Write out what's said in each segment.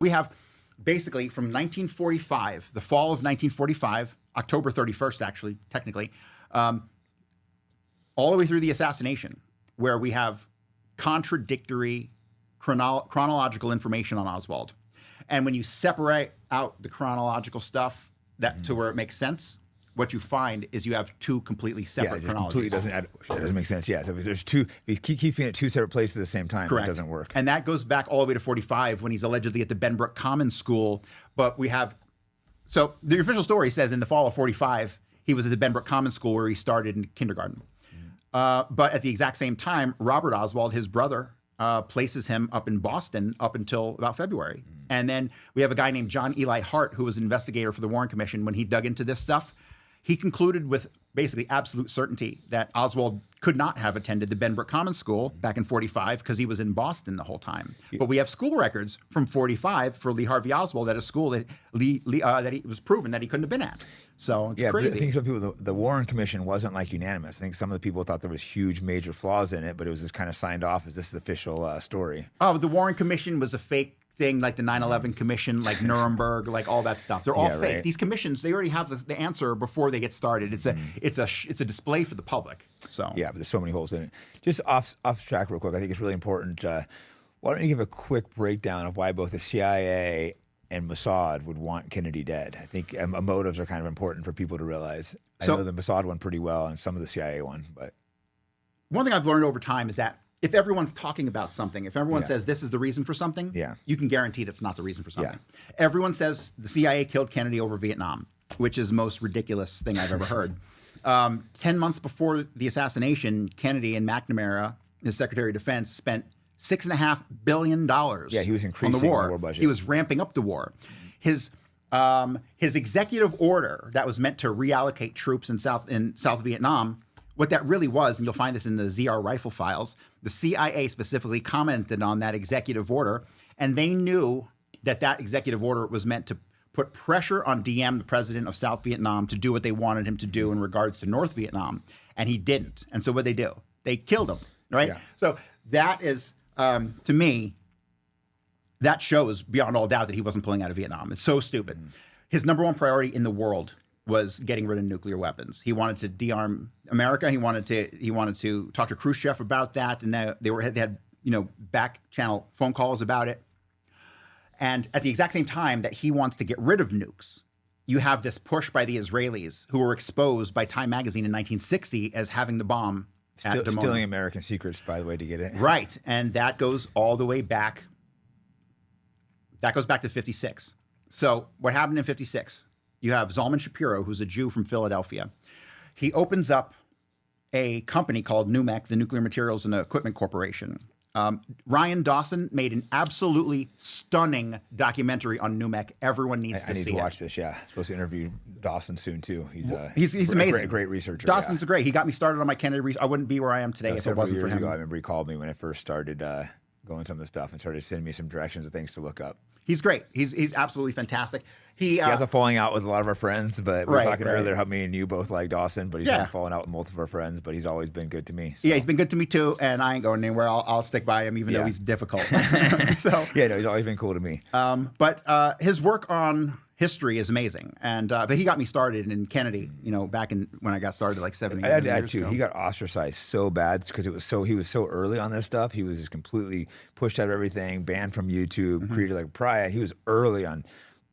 We have basically from 1945, the fall of 1945, October 31st, actually, technically, all the way through the assassination, where we have contradictory chronological information on Oswald. And when you separate out the chronological stuff to where it makes sense, what you find is you have two completely separate chronologies. Completely doesn't make sense. Yeah, so if there's two, if you keep at two separate places at the same time, Correct. It doesn't work. And that goes back all the way to 45 when he's allegedly at the Benbrook Common School. But we have, so the official story says in the fall of 45, he was at the Benbrook Common School where he started in kindergarten. But at the exact same time, Robert Oswald, his brother, places him up in Boston up until about February. And then we have a guy named John Eli Hart, who was an investigator for the Warren Commission. When he dug into this stuff, he concluded with basically absolute certainty that Oswald could not have attended the Benbrook Common School back in 45 because he was in Boston the whole time. But we have school records from 45 for Lee Harvey Oswald at a school that that he was proven that he couldn't have been at. So it's crazy. But I think some people, the Warren Commission wasn't like unanimous. I think some of the people thought there was huge major flaws in it, but it was just kind of signed off as this is the official story. Oh, the Warren Commission was a fake thing, like the 9/11 Commission, like Nuremberg, like all that stuff. They're all fake. Right. These commissions, they already have the answer before they get started. It's a display for the public. So yeah, but there's so many holes in it. Just off track real quick. I think it's really important. Why don't you give a quick breakdown of why both the CIA and Mossad would want Kennedy dead? I think motives are kind of important for people to realize. I know the Mossad one pretty well and some of the CIA one, but one thing I've learned over time is that if everyone's talking about something, if everyone says this is the reason for something, you can guarantee that's not the reason for something. Yeah. Everyone says the CIA killed Kennedy over Vietnam, which is the most ridiculous thing I've ever heard. 10 months before the assassination, Kennedy and McNamara, his Secretary of Defense, spent $6.5 billion he was increasing on the war. The war budget. He was ramping up the war. His executive order that was meant to reallocate troops in South Vietnam, what that really was, and you'll find this in the ZR rifle files, the CIA specifically commented on that executive order, and they knew that executive order was meant to put pressure on Diem, the president of South Vietnam, to do what they wanted him to do in regards to North Vietnam, and he didn't. And so what they do? They killed him, right? Yeah. So that is, to me, that shows beyond all doubt that he wasn't pulling out of Vietnam. It's so stupid. His number one priority in the world was getting rid of nuclear weapons. He wanted to de-arm America. He wanted to talk to Khrushchev about that, and they had back channel phone calls about it. And at the exact same time that he wants to get rid of nukes, you have this push by the Israelis, who were exposed by Time magazine in 1960 as having the bomb at Dimona. Stealing American secrets, by the way, to get it. Right, and that goes all the way back. That goes back to 56. So what happened in 56? You have Zalman Shapiro, who's a Jew from Philadelphia. He opens up a company called Numeck, the Nuclear Materials and Equipment Corporation. Ryan Dawson made an absolutely stunning documentary on Numeck. Everyone needs to see it. I need to watch this, yeah. I'm supposed to interview Dawson soon, too. He's amazing. Great researcher. Dawson's great. He got me started on my Kennedy research. I wouldn't be where I am today if it wasn't for him. I remember he called me when I first started going some of the stuff and started sending me some directions of things to look up. He's great. He's absolutely fantastic. He has a falling out with a lot of our friends, but we were talking earlier how me and you both like Dawson, but he's had a falling out with multiple of our friends, but he's always been good to me. So. Yeah, he's been good to me too, and I ain't going anywhere. I'll stick by him even though he's difficult. So he's always been cool to me. But his work on history is amazing, and but he got me started in Kennedy. Back when I got started like 7 years ago. I had too. He got ostracized so bad because he was so early on this stuff. He was just completely pushed out of everything, banned from YouTube, created like Pride. He was early on.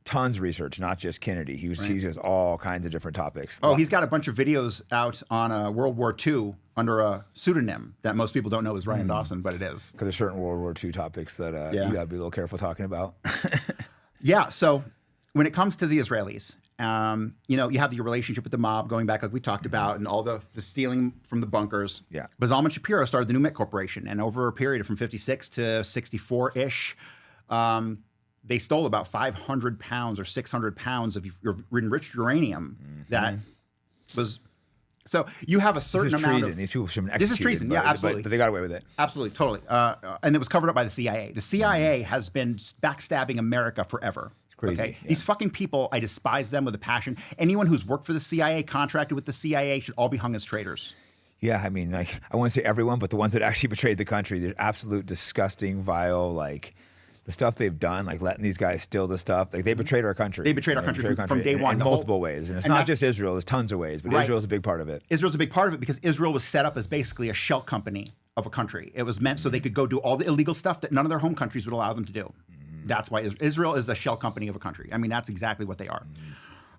Tons of research, not just Kennedy. He has all kinds of different topics. Oh, he's got a bunch of videos out on World War II under a pseudonym that most people don't know is Ryan Dawson, but it is. Because there's certain World War II topics that you got to be a little careful talking about. Yeah, so when it comes to the Israelis, you have your relationship with the mob going back like we talked about and all the stealing from the bunkers. Yeah. But Zalman Shapiro started the Numeck Corporation, and over a period from 56 to 64-ish, they stole about 500 pounds or 600 pounds of enriched uranium that was... So you have a certain amount of... These people shouldn't This is treason, yeah, absolutely. But they got away with it. Absolutely, totally. And it was covered up by the CIA. The CIA has been backstabbing America forever. It's crazy. Okay? Yeah. These fucking people, I despise them with a passion. Anyone who's worked for the CIA, contracted with the CIA, should all be hung as traitors. Yeah, I mean, I wouldn't say everyone, but the ones that actually betrayed the country, they're absolute disgusting, vile, the stuff they've done, like letting these guys steal the stuff, like they betrayed our country. They betrayed our country from day one. In multiple ways. And it's not just Israel, there's tons of ways, but Israel's a big part of it. Israel's a big part of it because Israel was set up as basically a shell company of a country. It was meant so they could go do all the illegal stuff that none of their home countries would allow them to do. That's why Israel is the shell company of a country. I mean, that's exactly what they are.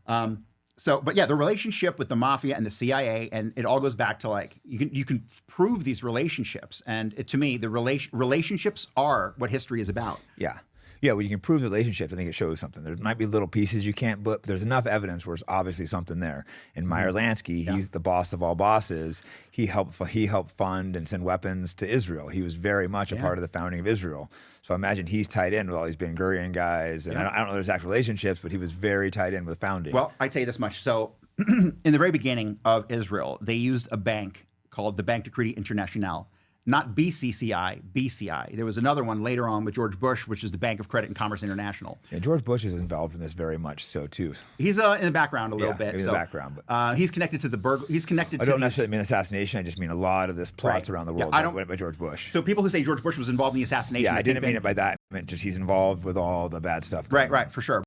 But yeah, the relationship with the mafia and the CIA, and it all goes back to like, you can prove these relationships. And to me, the relationships are what history is about. Yeah. Yeah, when you can prove the relationship, I think it shows something. There might be little pieces you can't, but there's enough evidence where it's obviously something there. And Meyer Lansky, he's the boss of all bosses. He helped fund and send weapons to Israel. He was very much a part of the founding of Israel. So I imagine he's tied in with all these Ben Gurion guys. And I don't know their exact relationships, but he was very tied in with founding. Well, I tell you this much. So in the very beginning of Israel, they used a bank called the Banque de Crédit International. Not BCCI, BCI. There was another one later on with George Bush, which is the Bank of Credit and Commerce International. Yeah, George Bush is involved in this very much so too. He's in the background a little bit. In the background, but he's connected to the He's connected. I don't necessarily mean assassination. I just mean a lot of this plots around the world by George Bush. So people who say George Bush was involved in the assassination. Yeah, I didn't mean it by that. I meant just he's involved with all the bad stuff. Right, for sure.